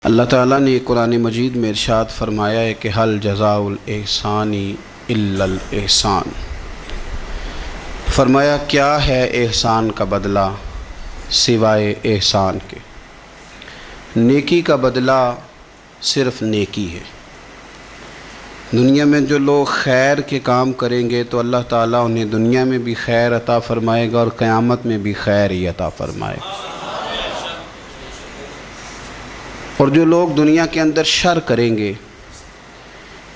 اللہ تعالیٰ نے قرآن مجید میں ارشاد فرمایا ہے کہ حل جزاء الاحسان الا الاحسان۔ فرمایا کیا ہے احسان کا بدلہ سوائے احسان کے، نیکی کا بدلہ صرف نیکی ہے۔ دنیا میں جو لوگ خیر کے کام کریں گے تو اللہ تعالیٰ انہیں دنیا میں بھی خیر عطا فرمائے گا اور قیامت میں بھی خیر ہی عطا فرمائے گا۔ اور جو لوگ دنیا کے اندر شر کریں گے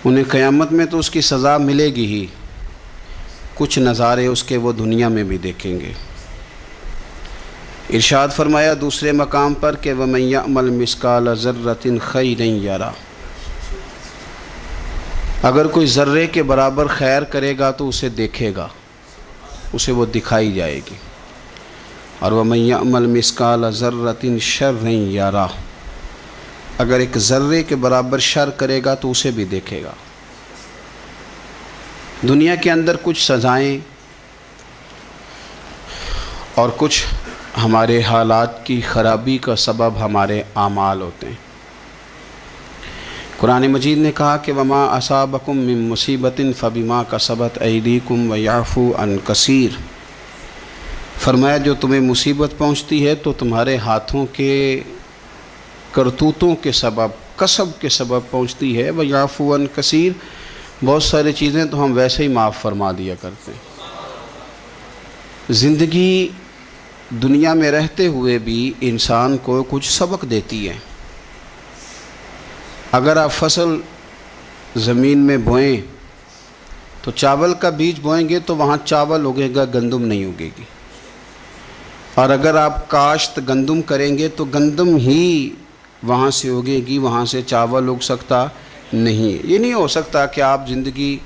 انہیں قیامت میں تو اس کی سزا ملے گی ہی، کچھ نظارے اس کے وہ دنیا میں بھی دیکھیں گے۔ ارشاد فرمایا دوسرے مقام پر کہ وَمَن يَعْمَلْ مِثْقَالَ ذَرَّةٍ خَيْرًا يَرَهُ، اگر کوئی ذرے کے برابر خیر کرے گا تو اسے دیکھے گا، اسے وہ دکھائی جائے گی۔ اور وَمَن يَعْمَلْ مِثْقَالَ ذَرَّةٍ شَرًّا يَرَهُ، اگر ایک ذرے کے برابر شر کرے گا تو اسے بھی دیکھے گا۔ دنیا کے اندر کچھ سزائیں اور کچھ ہمارے حالات کی خرابی کا سبب ہمارے اعمال ہوتے ہیں۔ قرآن مجید نے کہا کہ وما اصابکم من مصیبت فبما کسبت ایدیکم ویعفو عن کثیر، فرمایا جو تمہیں مصیبت پہنچتی ہے تو تمہارے ہاتھوں کے کرتوتوں کے سبب، کسب کے سبب پہنچتی ہے۔ ویعفو عن کثیر، بہت ساری چیزیں تو ہم ویسے ہی معاف فرما دیا کرتے ہیں۔ زندگی دنیا میں رہتے ہوئے بھی انسان کو کچھ سبق دیتی ہے۔ اگر آپ فصل زمین میں بوئیں تو چاول کا بیج بوئیں گے تو وہاں چاول اگے گا، گندم نہیں اگے گی۔ اور اگر آپ کاشت گندم کریں گے تو گندم ہی وہاں سے اگے گی، وہاں سے چاول اگ سکتا نہیں۔ یہ نہیں ہو سکتا کہ آپ زندگی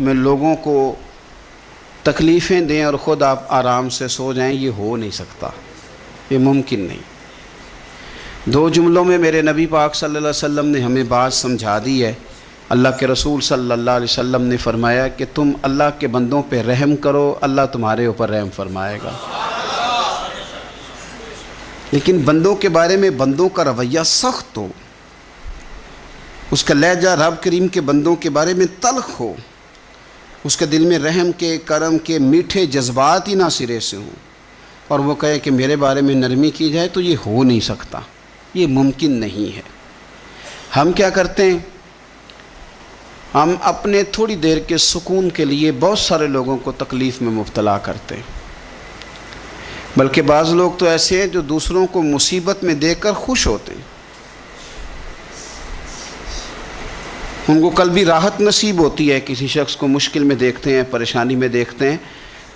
میں لوگوں کو تکلیفیں دیں اور خود آپ آرام سے سو جائیں، یہ ہو نہیں سکتا، یہ ممکن نہیں۔ دو جملوں میں میرے نبی پاک صلی اللہ علیہ وسلم نے ہمیں بات سمجھا دی ہے۔ اللہ کے رسول صلی اللہ علیہ وسلم نے فرمایا کہ تم اللہ کے بندوں پہ رحم کرو، اللہ تمہارے اوپر رحم فرمائے گا۔ لیکن بندوں کے بارے میں بندوں کا رویہ سخت ہو، اس کا لہجہ رب کریم کے بندوں کے بارے میں تلخ ہو، اس کے دل میں رحم کے، کرم کے میٹھے جذبات ہی نہ سرے سے ہوں، اور وہ کہے کہ میرے بارے میں نرمی کی جائے، تو یہ ہو نہیں سکتا، یہ ممکن نہیں ہے۔ ہم کیا کرتے ہیں؟ ہم اپنے تھوڑی دیر کے سکون کے لیے بہت سارے لوگوں کو تکلیف میں مبتلا کرتے ہیں، بلکہ بعض لوگ تو ایسے ہیں جو دوسروں کو مصیبت میں دیکھ کر خوش ہوتے ہیں، ان کو قلبی راحت نصیب ہوتی ہے۔ کسی شخص کو مشکل میں دیکھتے ہیں، پریشانی میں دیکھتے ہیں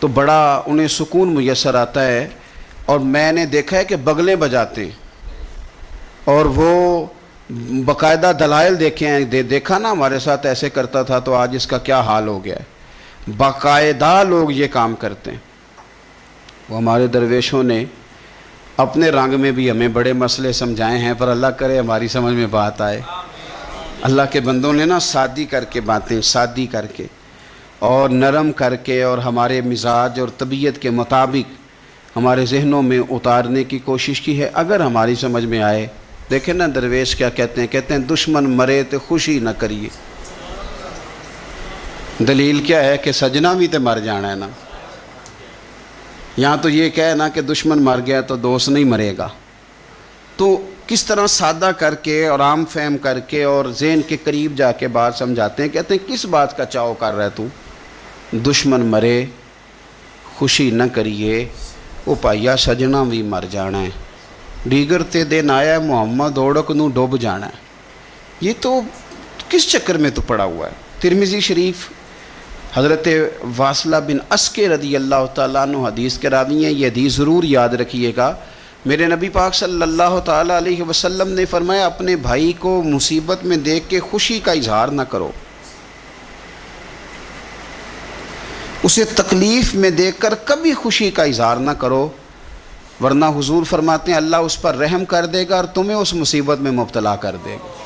تو بڑا انہیں سکون میسر آتا ہے، اور میں نے دیکھا ہے کہ بغلیں بجاتے ہیں اور وہ باقاعدہ دلائل دیکھے ہیں، دیکھا نا ہمارے ساتھ ایسے کرتا تھا تو آج اس کا کیا حال ہو گیا ہے۔ باقاعدہ لوگ یہ کام کرتے ہیں۔ وہ ہمارے درویشوں نے اپنے رنگ میں بھی ہمیں بڑے مسئلے سمجھائے ہیں، پر اللہ کرے ہماری سمجھ میں بات آئے۔ اللہ کے بندوں نے نا سادی کر کے باتیں، سادی کر کے اور نرم کر کے اور ہمارے مزاج اور طبیعت کے مطابق ہمارے ذہنوں میں اتارنے کی کوشش کی ہے، اگر ہماری سمجھ میں آئے۔ دیکھیں نا درویش کیا کہتے ہیں، کہتے ہیں دشمن مرے تو خوشی نہ کریے۔ دلیل کیا ہے کہ سجنا بھی تو مر جانا ہے نا، یہاں تو یہ کہے نا کہ دشمن مر گیا تو دوست نہیں مرے گا۔ تو کس طرح سادہ کر کے اور عام فہم کر کے اور ذہن کے قریب جا کے بات سمجھاتے ہیں۔ کہتے ہیں کس بات کا چاؤ کر رہا ہے تو، دشمن مرے خوشی نہ کریے، وہ پائیا سجنا بھی مر جانا ہے، دیگر تے دن آیا محمد اوڑک نو ڈوب جانا ہے۔ یہ تو کس چکر میں تو پڑا ہوا ہے۔ ترمذی شریف حضرت واصلہ بن اسکے رضی اللہ تعالیٰ عنہ حدیث کے راوی ہیں، یہ حدیث ضرور یاد رکھیے گا۔ میرے نبی پاک صلی اللہ تعالیٰ علیہ وسلم نے فرمایا اپنے بھائی کو مصیبت میں دیکھ کے خوشی کا اظہار نہ کرو، اسے تکلیف میں دیکھ کر کبھی خوشی کا اظہار نہ کرو، ورنہ حضور فرماتے ہیں اللہ اس پر رحم کر دے گا اور تمہیں اس مصیبت میں مبتلا کر دے گا۔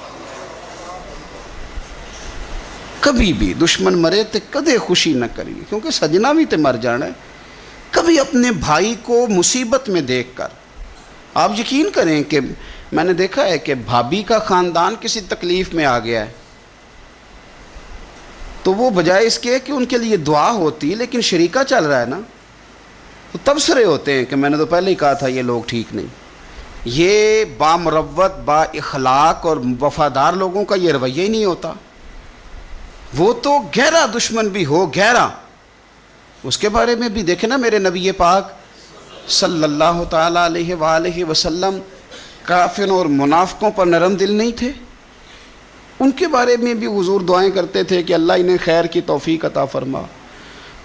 کبھی بھی دشمن مرے تو کدے خوشی نہ کریے، کیونکہ سجنا بھی تو مر جانا ہے۔ کبھی اپنے بھائی کو مصیبت میں دیکھ کر آپ یقین کریں کہ میں نے دیکھا ہے کہ بھابھی کا خاندان کسی تکلیف میں آ گیا ہے تو وہ بجائے اس کے کہ ان کے لیے دعا ہوتی لیکن شریکہ چل رہا ہے نا، تو تبصرے ہوتے ہیں کہ میں نے تو پہلے ہی کہا تھا یہ لوگ ٹھیک نہیں. یہ بامروت با اخلاق اور وفادار لوگوں کا یہ رویہ ہی نہیں ہوتا. وہ تو گہرا دشمن بھی ہو گہرا، اس کے بارے میں بھی دیکھیں نا، میرے نبی پاک صلی اللہ تعالیٰ علیہ وآلہ وسلم کافروں اور منافقوں پر نرم دل نہیں تھے. ان کے بارے میں بھی حضور دعائیں کرتے تھے کہ اللہ انہیں خیر کی توفیق عطا فرما.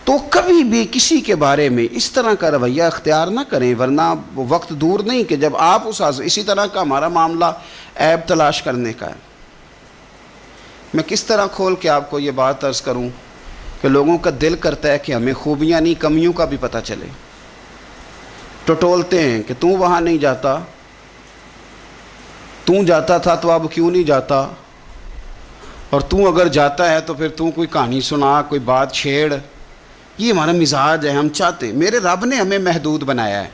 تو کبھی بھی کسی کے بارے میں اس طرح کا رویہ اختیار نہ کریں، ورنہ وہ وقت دور نہیں کہ جب آپ اسی طرح کا ہمارا معاملہ عیب تلاش کرنے کا ہے. میں کس طرح کھول کے آپ کو یہ بات عرض کروں کہ لوگوں کا دل کرتا ہے کہ ہمیں خوبیاں نہیں کمیوں کا بھی پتہ چلے. ٹٹولتے ہیں کہ تو وہاں نہیں جاتا، تو جاتا تھا تو اب کیوں نہیں جاتا، اور تو اگر جاتا ہے تو پھر تو کوئی کہانی سنا، کوئی بات چھیڑ. یہ ہمارا مزاج ہے. ہم چاہتے ہیں، میرے رب نے ہمیں محدود بنایا ہے،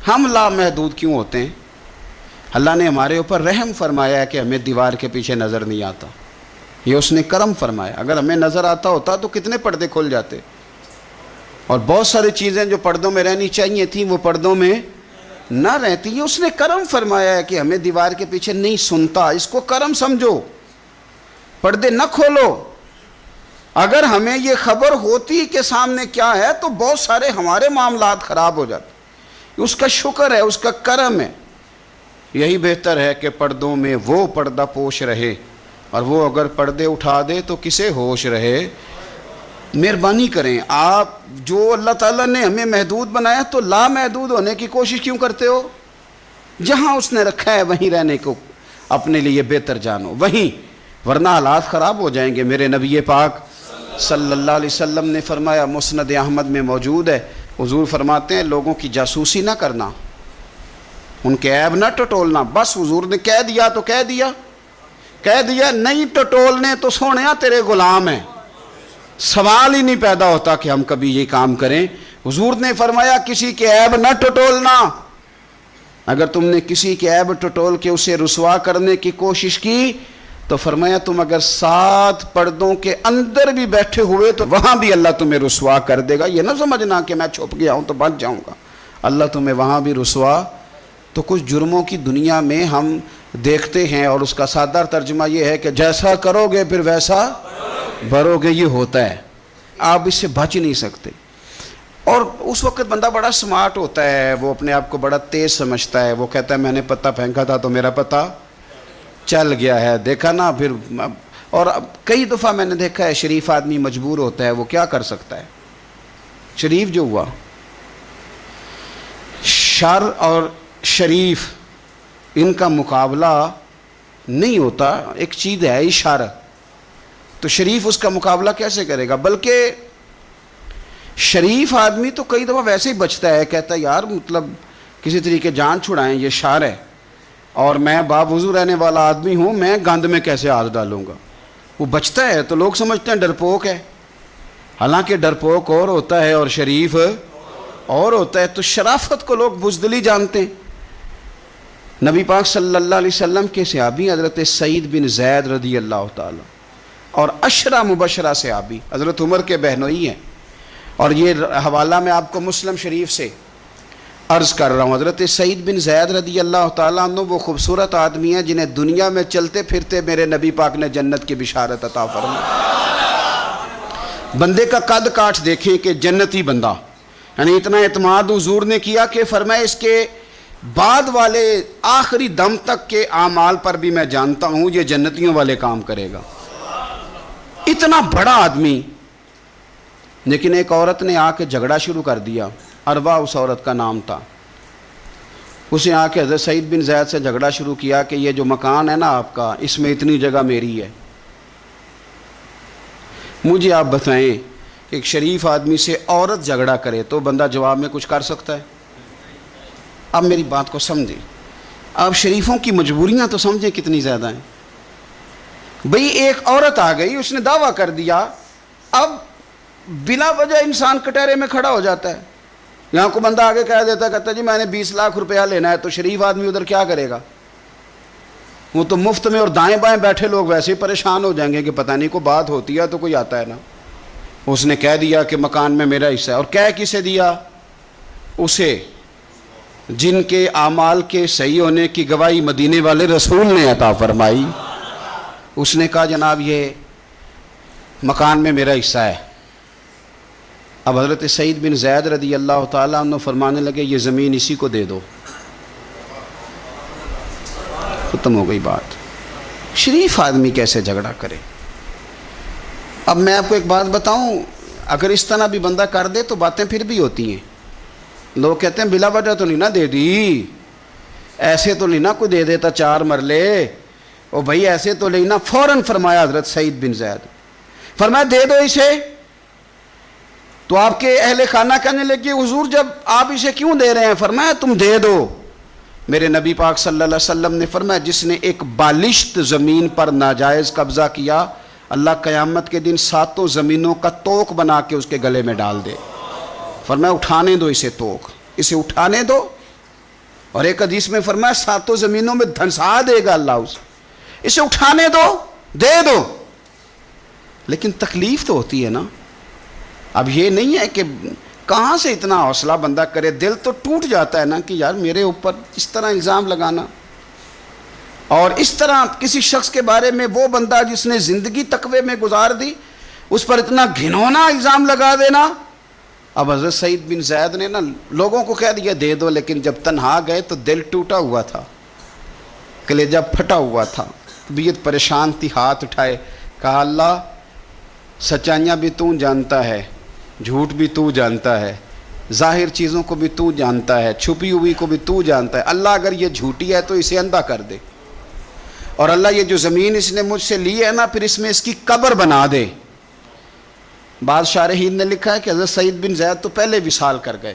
ہم لامحدود کیوں ہوتے ہیں؟ اللہ نے ہمارے اوپر رحم فرمایا ہے کہ ہمیں دیوار کے پیچھے نظر نہیں آتا. یہ اس نے کرم فرمایا. اگر ہمیں نظر آتا ہوتا تو کتنے پردے کھل جاتے، اور بہت ساری چیزیں جو پردوں میں رہنی چاہیے تھیں وہ پردوں میں نہ رہتی. یہ اس نے کرم فرمایا ہے کہ ہمیں دیوار کے پیچھے نہیں سنتا. اس کو کرم سمجھو، پردے نہ کھولو. اگر ہمیں یہ خبر ہوتی کہ سامنے کیا ہے تو بہت سارے ہمارے معاملات خراب ہو جاتے. اس کا شکر ہے، اس کا کرم ہے. یہی بہتر ہے کہ پردوں میں وہ پردہ پوش رہے، اور وہ اگر پردے اٹھا دے تو کسے ہوش رہے. مہربانی کریں، آپ جو اللہ تعالیٰ نے ہمیں محدود بنایا تو لامحدود ہونے کی کوشش کیوں کرتے ہو؟ جہاں اس نے رکھا ہے وہیں رہنے کو اپنے لیے بہتر جانو، وہیں، ورنہ حالات خراب ہو جائیں گے. میرے نبی پاک صلی اللہ علیہ وسلم نے فرمایا، مسند احمد میں موجود ہے، حضور فرماتے ہیں لوگوں کی جاسوسی نہ کرنا، ان کے عیب نہ ٹٹولنا. بس حضور نے کہہ دیا تو کہہ دیا، نہیں ٹٹولنے تو سونیا تیرے غلام ہیں. سوال ہی نہیں پیدا ہوتا کہ ہم کبھی یہ کام کریں. حضور نے فرمایا کسی کے عیب نہ ٹٹولنا. اگر تم نے کسی کے عیب ٹٹول کے اسے رسوا کرنے کی کوشش کی تو فرمایا تم اگر 7 پردوں کے اندر بھی بیٹھے ہوئے تو وہاں بھی اللہ تمہیں رسوا کر دے گا. یہ نہ سمجھنا کہ میں چھپ گیا ہوں تو بچ جاؤں گا، اللہ تمہیں وہاں بھی رسوا. تو کچھ جرموں کی دنیا میں ہم دیکھتے ہیں، اور اس کا سادہ ترجمہ یہ ہے کہ جیسا کرو گے پھر ویسا بھرو گے. یہ ہوتا ہے، آپ اس سے بچ نہیں سکتے. اور اس وقت بندہ بڑا سمارٹ ہوتا ہے، وہ اپنے آپ کو بڑا تیز سمجھتا ہے. وہ کہتا ہے میں نے پتہ پھینکا تھا تو میرا پتہ چل گیا ہے، دیکھا نا پھر. اور کئی دفعہ میں نے دیکھا ہے شریف آدمی مجبور ہوتا ہے، وہ کیا کر سکتا ہے؟ شریف جو ہوا، شر اور شریف ان کا مقابلہ نہیں ہوتا. ایک چیز ہے اشارہ، تو شریف اس کا مقابلہ کیسے کرے گا؟ بلکہ شریف آدمی تو کئی دفعہ ویسے ہی بچتا ہے، کہتا ہے یار مطلب کسی طریقے جان چھڑائیں، یہ شر ہے اور میں باوضو رہنے والا آدمی ہوں، میں گند میں کیسے ہاتھ ڈالوں گا. وہ بچتا ہے تو لوگ سمجھتے ہیں ڈرپوک ہے، حالانکہ ڈرپوک اور ہوتا ہے اور شریف اور ہوتا ہے. تو شرافت کو لوگ بزدلی جانتے ہیں. نبی پاک صلی اللہ علیہ وسلم کے صحابی حضرت سعید بن زید رضی اللہ تعالی اور 10 مبشرہ صحابی حضرت عمر کے بہنوئی ہیں، اور یہ حوالہ میں آپ کو مسلم شریف سے عرض کر رہا ہوں. حضرت سعید بن زید رضی اللہ تعالیٰ عنہ وہ خوبصورت آدمی ہیں جنہیں دنیا میں چلتے پھرتے میرے نبی پاک نے جنت کی بشارت عطا فرمائی. بندے کا قد کاٹ دیکھیں کہ جنتی بندہ، یعنی اتنا اعتماد حضور نے کیا کہ فرمایا اس کے بعد والے آخری دم تک کے اعمال پر بھی میں جانتا ہوں یہ جنتیوں والے کام کرے گا. اتنا بڑا آدمی. لیکن ایک عورت نے آ کے جھگڑا شروع کر دیا. اروا اس عورت کا نام تھا. اسے آ کے حضرت سعید بن زید سے جھگڑا شروع کیا کہ یہ جو مکان ہے نا آپ کا، اس میں اتنی جگہ میری ہے. مجھے آپ بتائیں کہ ایک شریف آدمی سے عورت جھگڑا کرے تو بندہ جواب میں کچھ کر سکتا ہے؟ اب میری بات کو سمجھیں. آپ شریفوں کی مجبوریاں تو سمجھیں کتنی زیادہ ہیں. بھئی ایک عورت آ گئی، اس نے دعویٰ کر دیا، اب بلا وجہ انسان کٹہرے میں کھڑا ہو جاتا ہے. یہاں کو بندہ آگے کہہ دیتا، کہتا جی میں نے 20 لاکھ روپیہ لینا ہے، تو شریف آدمی ادھر کیا کرے گا؟ وہ تو مفت میں، اور دائیں بائیں بیٹھے لوگ ویسے ہی پریشان ہو جائیں گے کہ پتہ نہیں کوئی بات ہوتی ہے تو کوئی آتا ہے نا۔ اس نے کہہ دیا کہ مکان میں میرا حصہ ہے، اور کہہ کسے دیا؟ اسے جن کے اعمال کے صحیح ہونے کی گواہی مدینے والے رسول نے عطا فرمائی۔ اس نے کہا جناب یہ مکان میں میرا حصہ ہے۔ اب حضرت سعید بن زید رضی اللہ تعالیٰ عنہ فرمانے لگے یہ زمین اسی کو دے دو، ختم ہو گئی بات۔ شریف آدمی کیسے جھگڑا کرے؟ اب میں آپ کو ایک بات بتاؤں، اگر اس طرح بھی بندہ کر دے تو باتیں پھر بھی ہوتی ہیں۔ لوگ کہتے ہیں بلا وجہ تو نہیں نہ دے دی، ایسے تو نہیں نہ کوئی دے دیتا 4 مرلے، او بھائی ایسے تو نہیں نہ۔ فوراً فرمایا حضرت سعید بن زید، فرمایا دے دو اسے۔ تو آپ کے اہل خانہ کہنے لگے حضور جب آپ اسے کیوں دے رہے ہیں؟ فرمایا تم دے دو۔ میرے نبی پاک صلی اللہ علیہ وسلم نے فرمایا جس نے ایک بالشت زمین پر ناجائز قبضہ کیا، اللہ قیامت کے دن 7 زمینوں کا توق بنا کے اس کے گلے میں ڈال دے۔ فرمایا اٹھانے دو اسے، توق اسے اٹھانے دو۔ اور ایک حدیث میں فرمایا 7 زمینوں میں دھنسا دے گا اللہ اسے اٹھانے دو، دے دو۔ لیکن تکلیف تو ہوتی ہے نا۔ اب یہ نہیں ہے کہ کہاں سے اتنا حوصلہ بندہ کرے، دل تو ٹوٹ جاتا ہے نا کہ یار میرے اوپر اس طرح الزام لگانا، اور اس طرح کسی شخص کے بارے میں وہ بندہ جس نے زندگی تقوی میں گزار دی اس پر اتنا گھنونا الزام لگا دینا۔ اب حضرت سعید بن زید نے نا لوگوں کو کہہ دیا دے دو، لیکن جب تنہا گئے تو دل ٹوٹا ہوا تھا، کلیجہ پھٹا ہوا تھا، طبیعت پریشان تھی، ہاتھ اٹھائے، کہا اللہ سچائیاں بھی تو جانتا ہے، جھوٹ بھی تو جانتا ہے، ظاہر چیزوں کو بھی تو جانتا ہے، چھپی ہوئی کو بھی تو جانتا ہے۔ اللہ اگر یہ جھوٹی ہے تو اسے اندھا کر دے، اور اللہ یہ جو زمین اس نے مجھ سے لی ہے نا پھر اس میں اس کی قبر بنا دے۔ بعض شارحین نے لکھا ہے کہ حضرت سعید بن زید تو پہلے وصال کر گئے،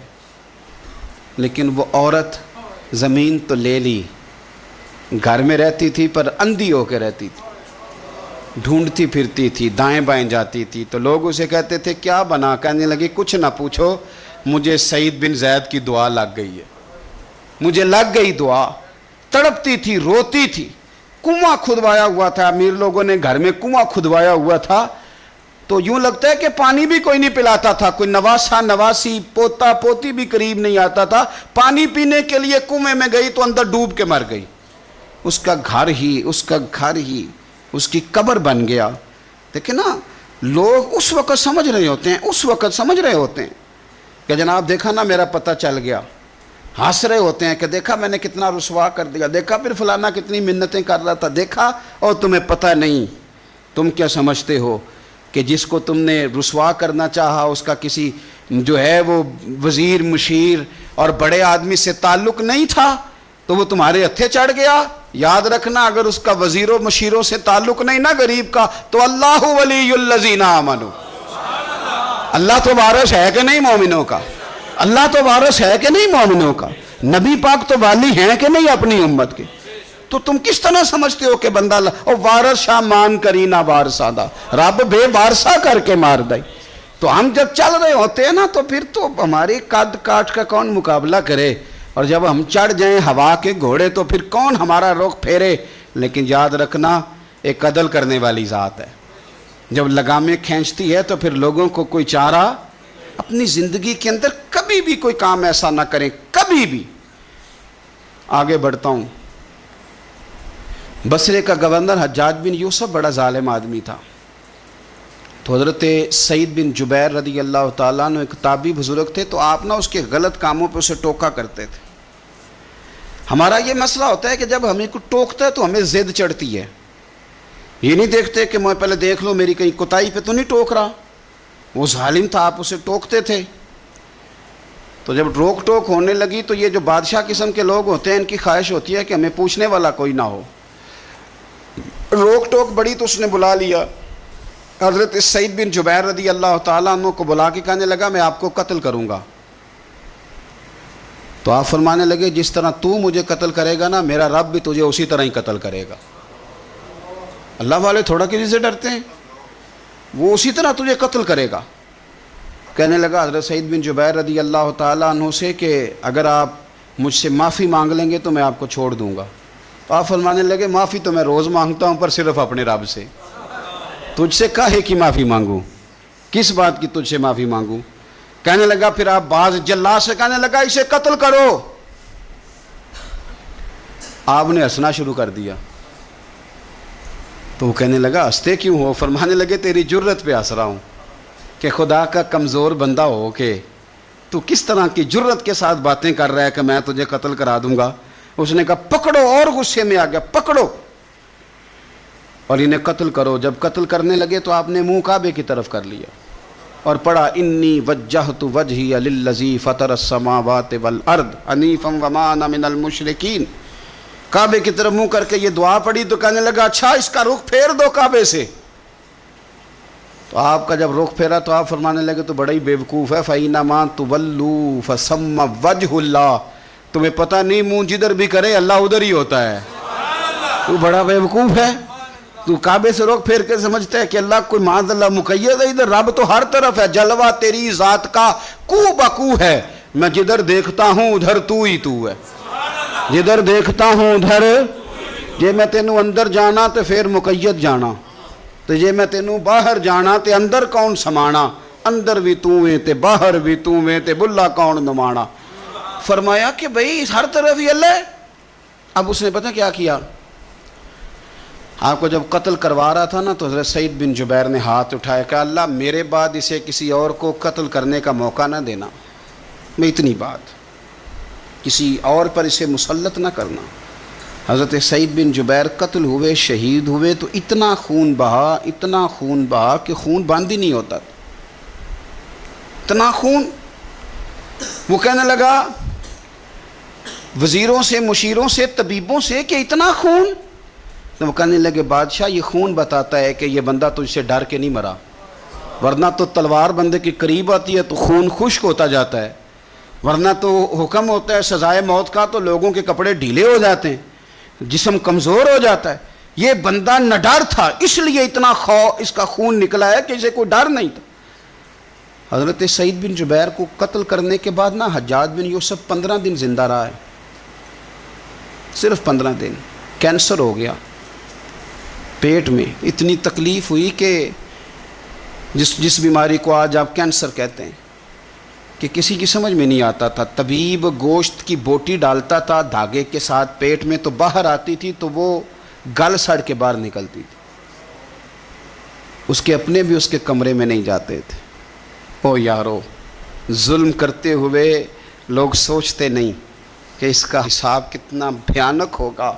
لیکن وہ عورت زمین تو لے لی، گھر میں رہتی تھی پر اندھی ہو کے رہتی تھی، ڈھونڈتی پھرتی تھی، دائیں بائیں جاتی تھی۔ تو لوگ اسے کہتے تھے کیا بنا؟ کہنے لگی کچھ نہ پوچھو، مجھے سعید بن زید کی دعا لگ گئی ہے، مجھے لگ گئی دعا۔ تڑپتی تھی، روتی تھی، کنواں کھدوایا ہوا تھا، امیر لوگوں نے گھر میں کنواں کھدوایا ہوا تھا، تو یوں لگتا ہے کہ پانی بھی کوئی نہیں پلاتا تھا، کوئی نواسا نواسی پوتا پوتی بھی قریب نہیں آتا تھا۔ پانی پینے کے لیے کنویں میں گئی تو اندر ڈوب کے مر گئی۔ اس کا گھر ہی اس کی قبر بن گیا۔ دیکھیں نا، لوگ اس وقت سمجھ رہے ہوتے ہیں کہ جناب دیکھا نا میرا پتہ چل گیا، ہنس رہے ہوتے ہیں کہ دیکھا میں نے کتنا رسوا کر دیا، دیکھا پھر فلانا کتنی منتیں کر رہا تھا، دیکھا، اور تمہیں پتہ نہیں۔ تم کیا سمجھتے ہو کہ جس کو تم نے رسوا کرنا چاہا اس کا کسی جو ہے وہ وزیر مشیر اور بڑے آدمی سے تعلق نہیں تھا تو وہ تمہارے ہتھے چڑھ گیا؟ یاد رکھنا اگر اس کا وزیروں مشیروں سے تعلق نہیں نا غریب کا، تو اللہ ولی الذین آمنوا، اللہ تو وارث ہے کہ نہیں مومنوں کا؟ اللہ تو وارث ہے کہ نہیں مومنوں کا؟ نبی پاک تو والی ہیں کہ نہیں اپنی امت کے؟ تو تم کس طرح سمجھتے ہو کہ بندہ اور وارث شاہ مان کرینا وارثہ دا، رب بے وارثہ کر کے مار دائی۔ تو ہم جب چل رہے ہوتے ہیں نا تو پھر تو ہماری قد کاٹ کا کون مقابلہ کرے، اور جب ہم چڑھ جائیں ہوا کے گھوڑے تو پھر کون ہمارا رخ پھیرے۔ لیکن یاد رکھنا ایک عدل کرنے والی ذات ہے، جب لگامیں کھینچتی ہے تو پھر لوگوں کو کوئی چارہ۔ اپنی زندگی کے اندر کبھی بھی کوئی کام ایسا نہ کریں، کبھی بھی۔ آگے بڑھتا ہوں۔ بصرے کا گورنر حجاج بن یوسف بڑا ظالم آدمی تھا، تو حضرت سعید بن جبیر رضی اللہ تعالیٰ عنہ ایک تابعی بزرگ تھے، تو آپ نا اس کے غلط کاموں پہ اسے ٹوکا کرتے تھے۔ ہمارا یہ مسئلہ ہوتا ہے کہ جب ہمیں کوئی ٹوکتا ہے تو ہمیں ضد چڑھتی ہے، یہ نہیں دیکھتے کہ میں پہلے دیکھ لوں میری کہیں کوتاہی پہ تو نہیں ٹوک رہا۔ وہ ظالم تھا، آپ اسے ٹوکتے تھے۔ تو جب روک ٹوک ہونے لگی تو یہ جو بادشاہ قسم کے لوگ ہوتے ہیں ان کی خواہش ہوتی ہے کہ ہمیں پوچھنے والا کوئی نہ ہو۔ روک ٹوک بڑی تو اس نے بلا لیا حضرت سعید بن جبیر رضی اللہ تعالیٰ عنہ کو، بلا کے کہنے لگا میں آپ کو قتل کروں گا۔ تو آپ فرمانے لگے جس طرح تو مجھے قتل کرے گا نا میرا رب بھی تجھے اسی طرح ہی قتل کرے گا۔ اللہ والے تھوڑا کسی سے ڈرتے ہیں، وہ اسی طرح تجھے قتل کرے گا۔ کہنے لگا حضرت سعید بن جبیر رضی اللہ تعالیٰ عنہ سے کہ اگر آپ مجھ سے معافی مانگ لیں گے تو میں آپ کو چھوڑ دوں گا. تو آپ فرمانے لگے معافی تو میں روز مانگتا ہوں پر صرف اپنے رب سے. تجھ سے کاہے کی معافی مانگوں, کس بات کی تجھ سے معافی مانگوں؟ کہنے لگا پھر آپ بعض جلاد سے کہنے لگا اسے قتل کرو. آپ نے ہنسنا شروع کر دیا. تو وہ کہنے لگا ہنستے کیوں ہو؟ فرمانے لگے تیری جرت پہ ہنس رہا ہوں کہ خدا کا کمزور بندہ ہو کے تو کس طرح کی جرت کے ساتھ باتیں کر رہا ہے کہ میں تجھے قتل کرا دوں گا. اس نے کہا پکڑو, اور غصے میں آ گیا, پکڑو اور انہیں قتل کرو. جب قتل کرنے لگے تو آپ نے منہ کعبے کی طرف کر لیا اور پڑھا انی وجہت وجہی للذی فطر السماوات والارض حنیفا وما انا من المشرکین. کعبے کی طرف منہ کر کے یہ دعا پڑھی تو کہنے لگا اچھا اس کا رخ پھیر دو کعبے سے. تو آپ کا جب رخ پھیرا تو آپ فرمانے لگے تو بڑا ہی بیوقوف ہے, فَإِنَّمَا تُوَلُّوا فَثَمَّ وَجْهُ اللَّهِ. تمہیں پتہ نہیں منہ جدھر بھی کرے اللہ ادھر ہی ہوتا ہے. تو بڑا بیوقوف ہے, تو کعبے سے رخ پھیر کے سمجھتا ہے کہ اللہ کوئی معاذ اللہ مقید ہے, ادھر رب تو ہر طرف ہے, جلوہ تیری ذات کا کو بکو ہے, میں جدھر دیکھتا ہوں ادھر تو ہی تو ہے, جدھر دیکھتا ہوں ادھر. جے میں تینوں اندر جانا تو پھر مقید جانا, تو جے میں تینوں باہر جانا تے اندر کون سمانا, اندر بھی تو ہے تے باہر بھی تو ہے تے بلا کون نمانا. فرمایا کہ بھئی ہر طرف ہی اللہ ہے. اب اس نے پتہ کیا کیا, آپ کو جب قتل کروا رہا تھا نا تو حضرت سعید بن جبیر نے ہاتھ اٹھایا کہ اللہ میرے بعد اسے کسی اور کو قتل کرنے کا موقع نہ دینا, میں اتنی بات کسی اور پر اسے مسلط نہ کرنا. حضرت سعید بن جبیر قتل ہوئے, شہید ہوئے تو اتنا خون بہا, اتنا خون بہا کہ خون بند ہی نہیں ہوتا, اتنا خون. وہ کہنے لگا وزیروں سے, مشیروں سے, طبیبوں سے کہ اتنا خون. تو وہ کہنے لگے بادشاہ یہ خون بتاتا ہے کہ یہ بندہ تجھ سے ڈر کے نہیں مرا, ورنہ تو تلوار بندے کے قریب آتی ہے تو خون خشک ہوتا جاتا ہے, ورنہ تو حکم ہوتا ہے سزائے موت کا تو لوگوں کے کپڑے ڈھیلے ہو جاتے ہیں, جسم کمزور ہو جاتا ہے. یہ بندہ نہ ڈر تھا اس لیے اتنا اس کا خون نکلا ہے کہ اسے کوئی ڈر نہیں تھا. حضرت سعید بن جبیر کو قتل کرنے کے بعد نا حجاج بن یوسف 15 دن زندہ رہا ہے, صرف 15 دن. کینسر ہو گیا پیٹ میں, اتنی تکلیف ہوئی کہ جس بیماری کو آج آپ کینسر کہتے ہیں کہ کسی کی سمجھ میں نہیں آتا تھا. طبیب گوشت کی بوٹی ڈالتا تھا دھاگے کے ساتھ پیٹ میں, تو باہر آتی تھی تو وہ گل سڑ کے باہر نکلتی تھی. اس کے اپنے بھی اس کے کمرے میں نہیں جاتے تھے. او یارو, ظلم کرتے ہوئے لوگ سوچتے نہیں کہ اس کا حساب کتنا بھیانک ہوگا.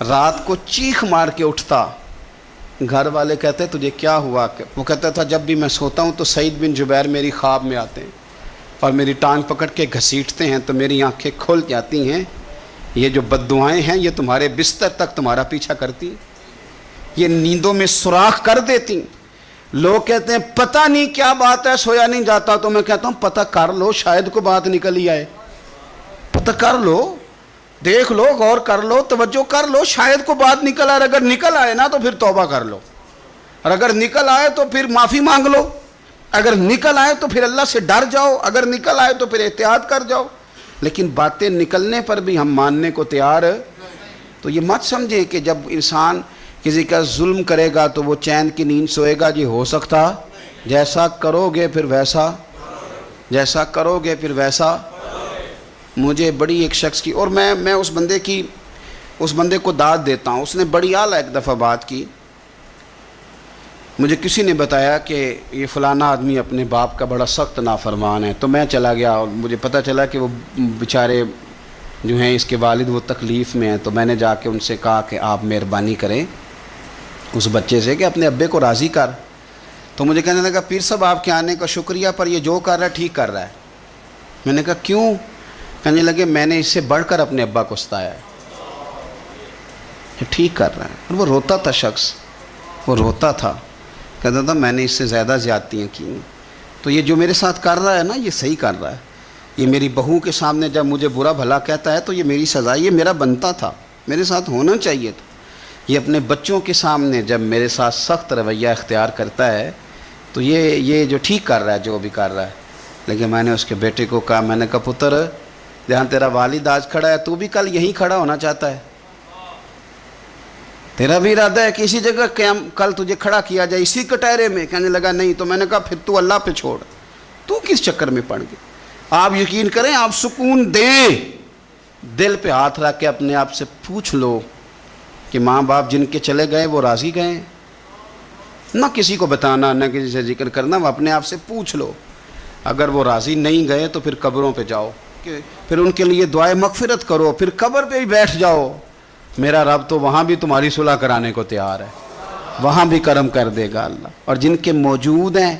رات کو چیخ مار کے اٹھتا, گھر والے کہتے تجھے کیا ہوا؟ وہ کہتا تھا جب بھی میں سوتا ہوں تو سعید بن جبیر میری خواب میں آتے ہیں اور میری ٹانگ پکڑ کے گھسیٹتے ہیں تو میری آنکھیں کھل جاتی ہیں. یہ جو بد دعائیں ہیں یہ تمہارے بستر تک تمہارا پیچھا کرتی, یہ نیندوں میں سوراخ کر دیتی. لوگ کہتے ہیں پتہ نہیں کیا بات ہے, سویا نہیں جاتا. تو میں کہتا ہوں پتہ کر لو, شاید کو بات نکل ہی آئے. پتہ کر لو, دیکھ لو, غور کر لو, توجہ کر لو, شاید کو بات نکل آئے. اگر نکل آئے نا تو پھر توبہ کر لو, اور اگر نکل آئے تو پھر معافی مانگ لو. اگر نکل آئے تو پھر اللہ سے ڈر جاؤ, اگر نکل آئے تو پھر احتیاط کر جاؤ. لیکن باتیں نکلنے پر بھی ہم ماننے کو تیار. تو یہ مت سمجھیں کہ جب انسان کسی کا ظلم کرے گا تو وہ چین کی نیند سوئے گا. جی ہو سکتا, جیسا کرو گے پھر ویسا, جیسا کرو گے پھر ویسا. مجھے بڑی ایک شخص کی, اور میں اس بندے کو داد دیتا ہوں, اس نے بڑی اعلیٰ ایک دفعہ بات کی. مجھے کسی نے بتایا کہ یہ فلانا آدمی اپنے باپ کا بڑا سخت نافرمان ہے. تو میں چلا گیا اور مجھے پتہ چلا کہ وہ بیچارے جو ہیں اس کے والد وہ تکلیف میں ہیں. تو میں نے جا کے ان سے کہا کہ آپ مہربانی کریں اس بچے سے کہ اپنے ابے کو راضی کر. تو مجھے کہنے لگا پیر صاحب آپ کے آنے کا شکریہ, پر یہ جو کر رہا ہے ٹھیک کر رہا ہے. میں نے کہا کیوں؟ کہنے لگے میں نے اس سے بڑھ کر اپنے ابا کو ستایا ہے, یہ ٹھیک کر رہا ہے. اور وہ روتا تھا شخص, وہ روتا تھا, کہتا تھا میں نے اس سے زیادہ زیادتیاں کی ہیں, تو یہ جو میرے ساتھ کر رہا ہے نا یہ صحیح کر رہا ہے. یہ میری بہو کے سامنے جب مجھے برا بھلا کہتا ہے تو یہ میری سزا, یہ میرا بنتا تھا, میرے ساتھ ہونا چاہیے تھا. یہ اپنے بچوں کے سامنے جب میرے ساتھ سخت رویہ اختیار کرتا ہے تو یہ جو ٹھیک کر رہا ہے جو بھی کر رہا ہے. لیکن میں نے اس کے بیٹے کو کہا, میں نے کہا پتر جہاں تیرا والد آج کھڑا ہے تو بھی کل یہیں کھڑا ہونا چاہتا ہے, تیرا بھی ارادہ ہے کہ اسی جگہ کل تجھے کھڑا کیا جائے اسی کٹہرے میں. کہنے لگا نہیں. تو میں نے کہا پھر تو اللہ پہ چھوڑ, تو کس چکر میں پڑ گئے. آپ یقین کریں, آپ سکون دیں, دل پہ ہاتھ رکھ کے اپنے آپ سے پوچھ لو کہ ماں باپ جن کے چلے گئے وہ راضی گئے ہیں. نہ کسی کو بتانا, نہ کسی سے ذکر کرنا, وہ اپنے آپ سے پوچھ لو. اگر وہ راضی نہیں گئے تو پھر قبروں پہ جاؤ, کہ پھر ان کے لیے دعائے مغفرت کرو, پھر قبر پہ ہی بیٹھ جاؤ. میرا رب تو وہاں بھی تمہاری صلح کرانے کو تیار ہے, وہاں بھی کرم کر دے گا اللہ. اور جن کے موجود ہیں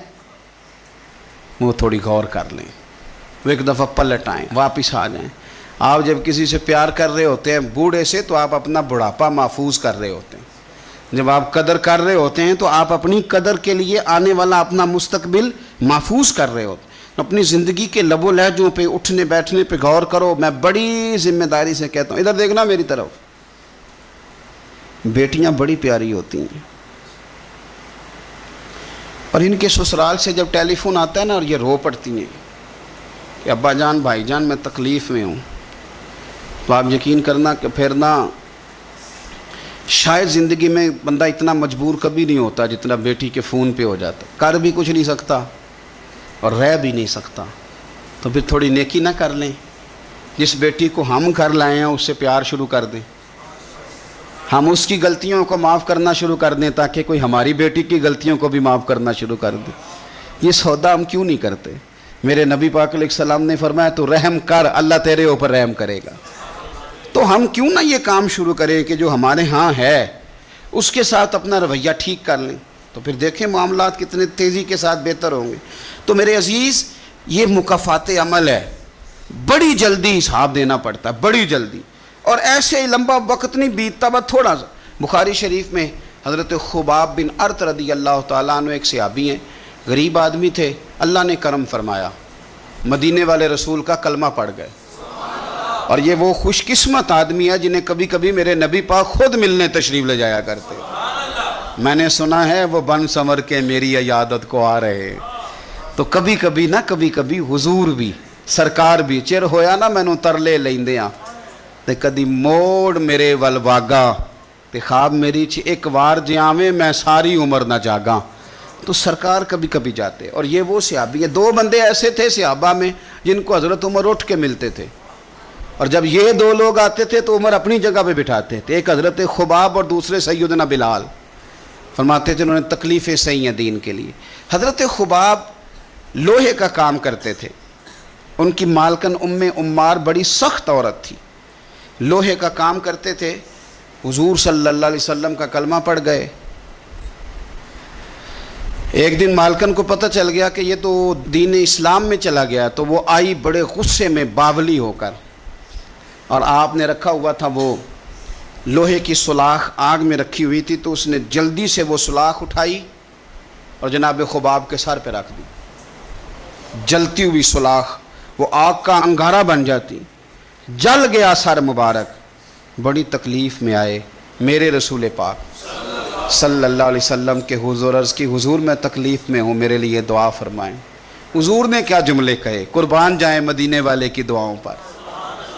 وہ تھوڑی غور کر لیں, وہ ایک دفعہ پلٹ آئیں, واپس آ جائیں. آپ جب کسی سے پیار کر رہے ہوتے ہیں بوڑھے سے, تو آپ اپنا بڑھاپا محفوظ کر رہے ہوتے ہیں. جب آپ قدر کر رہے ہوتے ہیں تو آپ اپنی قدر کے لیے آنے والا اپنا مستقبل محفوظ کر رہے ہوتے ہیں. اپنی زندگی کے لب و لہجوں پہ, اٹھنے بیٹھنے پہ غور کرو. میں بڑی ذمہ داری سے کہتا ہوں, ادھر دیکھنا میری طرف. بیٹیاں بڑی پیاری ہوتی ہیں, اور ان کے سسرال سے جب ٹیلی فون آتا ہے نا, اور یہ رو پڑتی ہیں کہ ابا جان بھائی جان میں تکلیف میں ہوں, تو آپ یقین کرنا کہ پھر نا شاید زندگی میں بندہ اتنا مجبور کبھی نہیں ہوتا جتنا بیٹی کے فون پہ ہو جاتا. کر بھی کچھ نہیں سکتا اور رہ بھی نہیں سکتا, تو پھر تھوڑی نیکی نہ کر لیں. جس بیٹی کو ہم گھر لائے ہیں اس سے پیار شروع کر دیں, ہم اس کی غلطیوں کو معاف کرنا شروع کر دیں, تاکہ کوئی ہماری بیٹی کی غلطیوں کو بھی معاف کرنا شروع کر دے. یہ سودا ہم کیوں نہیں کرتے؟ میرے نبی پاک علیہ السلام نے فرمایا تو رحم کر, اللہ تیرے اوپر رحم کرے گا. تو ہم کیوں نہ یہ کام شروع کریں کہ جو ہمارے ہاں ہے اس کے ساتھ اپنا رویہ ٹھیک کر لیں, تو پھر دیکھیں معاملات کتنے تیزی کے ساتھ بہتر ہوں گے. تو میرے عزیز, یہ مکافات عمل ہے, بڑی جلدی حساب دینا پڑتا ہے, بڑی جلدی, اور ایسے ہی لمبا وقت نہیں بیتتا, بس تھوڑا سا. بخاری شریف میں حضرت خباب بن ارت رضی اللہ تعالیٰ عنہ ایک صحابی ہیں, غریب آدمی تھے, اللہ نے کرم فرمایا, مدینے والے رسول کا کلمہ پڑھ گئے. اور یہ وہ خوش قسمت آدمی ہے جنہیں کبھی کبھی میرے نبی پاک خود ملنے تشریف لے جایا کرتے. میں نے سنا ہے وہ بن سمر کے میری عیادت کو آ رہے. تو کبھی کبھی نہ کبھی کبھی حضور بھی سرکار بھی چر ہویا نا مینوں ترلے لیندے آ, تے کدی موڑ میرے ول واگا, تے خواب میری چ ایک وار جیاویں میں ساری عمر نہ جاگاں. تو سرکار کبھی کبھی جاتے. اور یہ وہ صحابی ہیں, دو بندے ایسے تھے صحابہ میں جن کو حضرت عمر اٹھ کے ملتے تھے, اور جب یہ دو لوگ آتے تھے تو عمر اپنی جگہ پہ بٹھاتے تھے. ایک حضرت خباب اور دوسرے سیدنا بلال. فرماتے تھے انہوں نے تکلیفیں سہی ہیں دین کے لیے. حضرت خباب لوہے کا کام کرتے تھے, ان کی مالکن عمار بڑی سخت عورت تھی, لوہے کا کام کرتے تھے. حضور صلی اللہ علیہ وسلم کا کلمہ پڑھ گئے. ایک دن مالکن کو پتہ چل گیا کہ یہ تو دین اسلام میں چلا گیا, تو وہ آئی بڑے غصے میں باولی ہو کر, اور آپ نے رکھا ہوا تھا وہ لوہے کی سلاخ آگ میں رکھی ہوئی تھی, تو اس نے جلدی سے وہ سلاخ اٹھائی اور جناب خباب کے سر پہ رکھ دی. جلتی ہوئی سلاخ وہ آگ کا انگارہ بن جاتی, جل گیا سر مبارک. بڑی تکلیف میں آئے میرے رسول پاک صلی اللہ علیہ وسلم کے حضور, عرض کی حضور میں تکلیف میں ہوں, میرے لیے دعا فرمائیں. حضور نے کیا جملے کہے, قربان جائیں مدینے والے کی دعاؤں پر,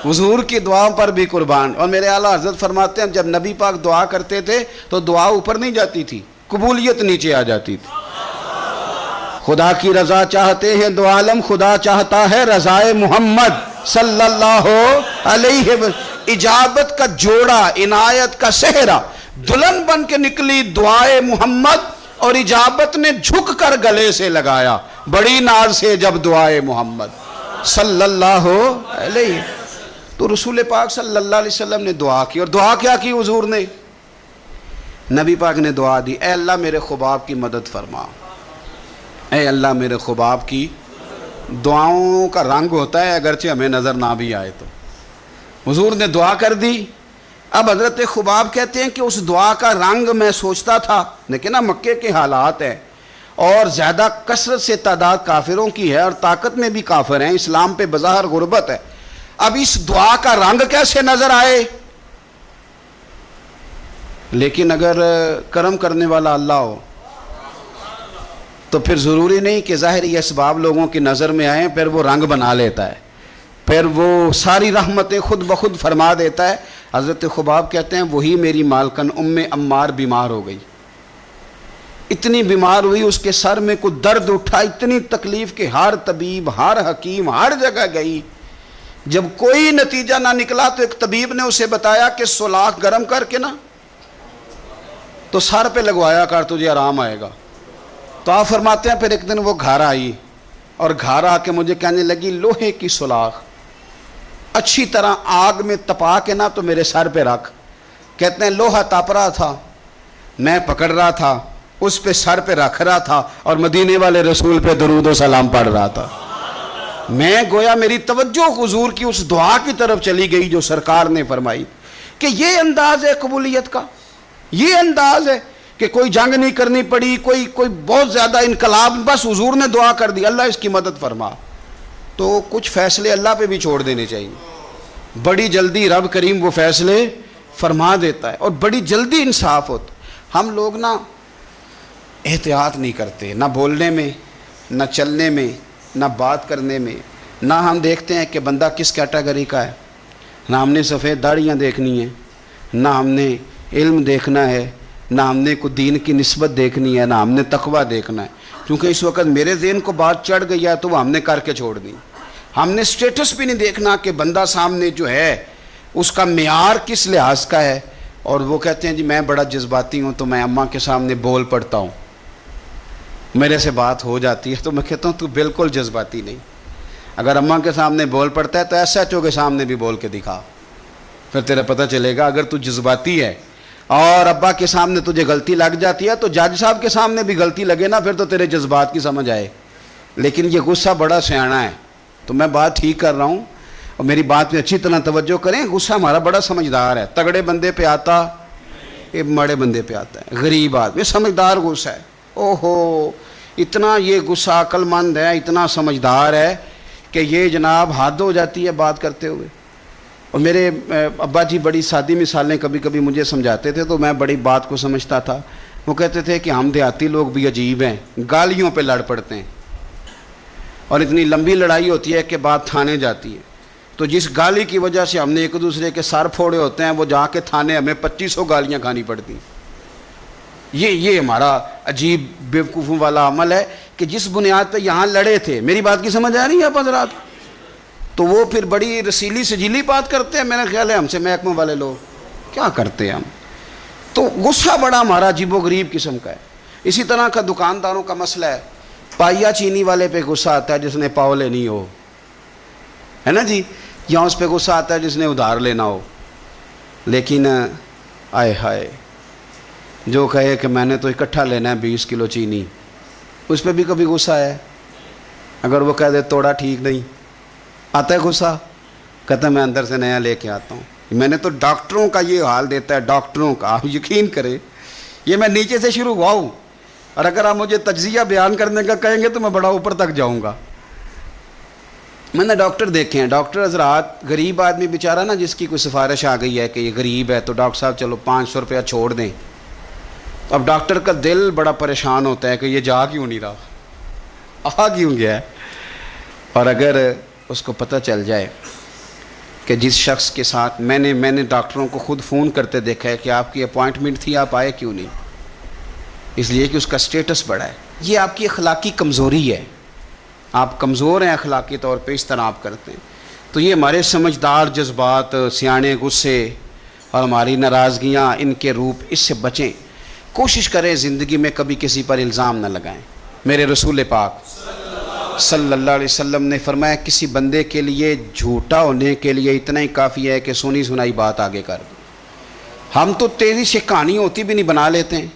حضور کی دعاؤں پر بھی قربان. اور میرے اعلیٰ حضرت فرماتے ہیں جب نبی پاک دعا کرتے تھے تو دعا اوپر نہیں جاتی تھی, قبولیت نیچے آ جاتی تھی. خدا کی رضا چاہتے ہیں دو عالم, خدا چاہتا ہے رضائے محمد صلی اللہ علیہ وسلم. اجابت کا جوڑا, عنایت کا صحرا, دلہن بن کے نکلی دعائے محمد, اور اجابت نے جھک کر گلے سے لگایا بڑی ناز سے جب دعائے محمد صلی اللہ علیہ. تو رسول پاک صلی اللہ علیہ وسلم نے دعا کی, اور دعا کیا کی حضور نے؟ نبی پاک نے دعا دی, اے اللہ میرے خباب کی مدد فرما, اے اللہ میرے خباب کی. دعاؤں کا رنگ ہوتا ہے اگرچہ ہمیں نظر نہ بھی آئے. تو حضور نے دعا کر دی. اب حضرت خباب کہتے ہیں کہ اس دعا کا رنگ میں سوچتا تھا, لیکن نا مکے کے حالات ہیں اور زیادہ کثرت سے تعداد کافروں کی ہے, اور طاقت میں بھی کافر ہیں, اسلام پہ بظاہر غربت ہے. اب اس دعا کا رنگ کیسے نظر آئے؟ لیکن اگر کرم کرنے والا اللہ ہو تو پھر ضروری نہیں کہ ظاہری اسباب لوگوں کی نظر میں آئیں، پھر وہ رنگ بنا لیتا ہے، پھر وہ ساری رحمتیں خود بخود فرما دیتا ہے۔ حضرت خباب کہتے ہیں وہی میری مالکن عمار بیمار ہو گئی، اتنی بیمار ہوئی، اس کے سر میں کوئی درد اٹھا، اتنی تکلیف کہ ہر طبیب، ہر حکیم، ہر جگہ گئی، جب کوئی نتیجہ نہ نکلا تو ایک طبیب نے اسے بتایا کہ سولاخ گرم کر کے نا تو سر پہ لگوایا کر، تجھے آرام آئے گا۔ تو آپ فرماتے ہیں پھر ایک دن وہ گھر آئی اور گھر آ کے مجھے کہنے لگی لوہے کی سولاخ اچھی طرح آگ میں تپا کے نا تو میرے سر پہ رکھ۔ کہتے ہیں لوہا تپ رہا تھا، میں پکڑ رہا تھا، اس پہ سر پہ رکھ رہا تھا اور مدینے والے رسول پہ درود و سلام پڑھ رہا تھا۔ میں گویا میری توجہ حضور کی اس دعا کی طرف چلی گئی جو سرکار نے فرمائی کہ یہ انداز ہے قبولیت کا، یہ انداز ہے کہ کوئی جنگ نہیں کرنی پڑی، کوئی بہت زیادہ انقلاب، بس حضور نے دعا کر دی اللہ اس کی مدد فرما۔ تو کچھ فیصلے اللہ پہ بھی چھوڑ دینے چاہیے، بڑی جلدی رب کریم وہ فیصلے فرما دیتا ہے اور بڑی جلدی انصاف ہوتا۔ ہم لوگ نا احتیاط نہیں کرتے، نہ بولنے میں، نہ چلنے میں، نہ بات کرنے میں، نہ ہم دیکھتے ہیں کہ بندہ کس کیٹیگری کا ہے، نہ ہم نے سفید داڑیاں دیکھنی ہیں، نہ ہم نے علم دیکھنا ہے، نہ ہم نے کوئی دین کی نسبت دیکھنی ہے، نہ ہم نے تقویٰ دیکھنا ہے، کیونکہ اس وقت میرے ذہن کو بات چڑھ گئی ہے تو وہ ہم نے کر کے چھوڑ دی۔ ہم نے سٹیٹس بھی نہیں دیکھنا کہ بندہ سامنے جو ہے اس کا معیار کس لحاظ کا ہے، اور وہ کہتے ہیں جی میں بڑا جذباتی ہوں تو میں اماں کے سامنے بول پڑتا ہوں، میرے سے بات ہو جاتی ہے، تو میں کہتا ہوں تو بالکل جذباتی نہیں، اگر اماں کے سامنے بول پڑتا ہے تو ایس ایچ او کے سامنے بھی بول کے دکھا، پھر تیرا پتہ چلے گا۔ اگر تو جذباتی ہے اور ابا کے سامنے تجھے غلطی لگ جاتی ہے تو جج صاحب کے سامنے بھی غلطی لگے نا، پھر تو تیرے جذبات کی سمجھ آئے۔ لیکن یہ غصہ بڑا سیاںا ہے، تو میں بات ٹھیک کر رہا ہوں اور میری بات میں اچھی طرح توجہ کریں، غصہ ہمارا بڑا سمجھدار ہے، تگڑے بندے پہ آتا یہ مڑے بندے پہ آتا ہے، غریب آدمی سمجھدار غصہ ہے، اوہو اتنا یہ غصہ عقل مند ہے، اتنا سمجھدار ہے کہ یہ جناب حد ہو جاتی ہے بات کرتے ہوئے۔ اور میرے ابا جی بڑی سادی مثالیں کبھی کبھی مجھے سمجھاتے تھے تو میں بڑی بات کو سمجھتا تھا۔ وہ کہتے تھے کہ ہم دیہاتی لوگ بھی عجیب ہیں، گالیوں پہ لڑ پڑتے ہیں اور اتنی لمبی لڑائی ہوتی ہے کہ بات تھانے جاتی ہے، تو جس گالی کی وجہ سے ہم نے ایک دوسرے کے سر پھوڑے ہوتے ہیں وہ جا کے تھانے ہمیں 2500 گالیاں کھانی پڑتی ہیں۔ یہ ہمارا عجیب بیوقوفوں والا عمل ہے کہ جس بنیاد پہ یہاں لڑے تھے، میری بات کی سمجھ آ رہی ہے آپ حضرات، تو وہ پھر بڑی رسیلی سجیلی بات کرتے ہیں۔ میرا خیال ہے ہم سے محکمہ والے لوگ کیا کرتے ہیں ہم، تو غصہ بڑا ہمارا عجیب و غریب قسم کا ہے۔ اسی طرح کا دکانداروں کا مسئلہ ہے، پائیا چینی والے پہ غصہ آتا ہے جس نے پاؤ لینی ہو، ہے نا جی، یا اس پہ غصہ آتا ہے جس نے ادھار لینا ہو، لیکن آئے ہائے جو کہے کہ میں نے تو اکٹھا لینا ہے 20 کلو چینی، اس پہ بھی کبھی غصہ ہے؟ اگر وہ کہہ دے توڑا ٹھیک نہیں، آتا ہے غصہ؟ کہتا ہے میں اندر سے نیا لے کے آتا ہوں۔ میں نے تو ڈاکٹروں کا یہ حال دیتا ہے، ڈاکٹروں کا، آپ یقین کریں یہ میں نیچے سے شروع ہوا ہوں، اور اگر آپ مجھے تجزیہ بیان کرنے کا کہیں گے تو میں بڑا اوپر تک جاؤں گا۔ میں نے ڈاکٹر دیکھے ہیں، ڈاکٹر حضرات، غریب آدمی بیچارہ نا جس کی کوئی سفارش آ گئی ہے کہ یہ غریب ہے تو ڈاکٹر صاحب چلو 500 روپیہ چھوڑ دیں، اب ڈاکٹر کا دل بڑا پریشان ہوتا ہے کہ یہ جا کیوں نہیں رہا، آ کیوں گیا ہے۔ اور اگر اس کو پتہ چل جائے کہ جس شخص کے ساتھ میں نے ڈاکٹروں کو خود فون کرتے دیکھا ہے کہ آپ کی اپوائنٹمنٹ تھی آپ آئے کیوں نہیں، اس لیے کہ اس کا سٹیٹس بڑا ہے، یہ آپ کی اخلاقی کمزوری ہے، آپ کمزور ہیں اخلاقی طور پہ، اس طرح آپ کرتے ہیں۔ تو یہ ہمارے سمجھدار جذبات، سیانے غصے اور ہماری ناراضگیاں، ان کے روپ، اس سے بچیں، کوشش کریں زندگی میں کبھی کسی پر الزام نہ لگائیں۔ میرے رسول پاک صلی اللہ علیہ وسلم نے فرمایا کسی بندے کے لیے جھوٹا ہونے کے لیے اتنا ہی کافی ہے کہ سنی سنائی بات آگے کر دو۔ ہم تو تیزی سے کہانی ہوتی بھی نہیں بنا لیتے ہیں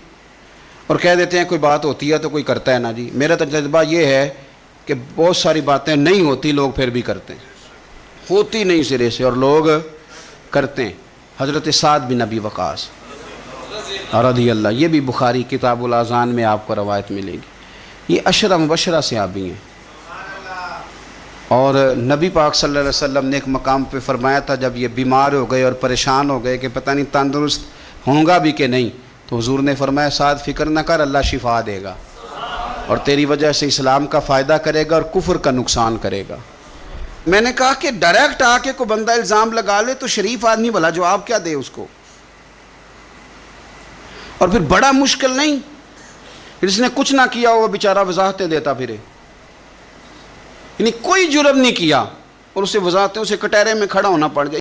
اور کہہ دیتے ہیں کوئی بات ہوتی ہے تو کوئی کرتا ہے نا جی۔ میرا تجربہ یہ ہے کہ بہت ساری باتیں نہیں ہوتی لوگ پھر بھی کرتے ہیں، ہوتی نہیں سرے سے اور لوگ کرتے ہیں۔ حضرت سعد بن ابی وقاص رضی اللہ، یہ بھی بخاری کتاب الاذان میں آپ کو روایت ملے گی، یہ عشرہ مبشرہ صحابی ہیں، اور نبی پاک صلی اللہ علیہ وسلم نے ایک مقام پہ فرمایا تھا جب یہ بیمار ہو گئے اور پریشان ہو گئے کہ پتہ نہیں تندرست ہوں گا بھی کہ نہیں، تو حضور نے فرمایا سعد فکر نہ کر، اللہ شفا دے گا۔ اور تیری وجہ سے اسلام کا فائدہ کرے گا اور کفر کا نقصان کرے گا۔ میں نے کہا کہ ڈائریکٹ آ کے کوئی بندہ الزام لگا لے تو شریف آدمی بھلا جواب کیا دے اس کو؟ اور پھر بڑا مشکل نہیں، جس نے کچھ نہ کیا وہ بیچارہ وضاحتیں دیتا پھرے، یعنی کوئی جرم نہیں کیا اور اسے وضاحتیں، اسے کٹہرے میں کھڑا ہونا پڑ جائے۔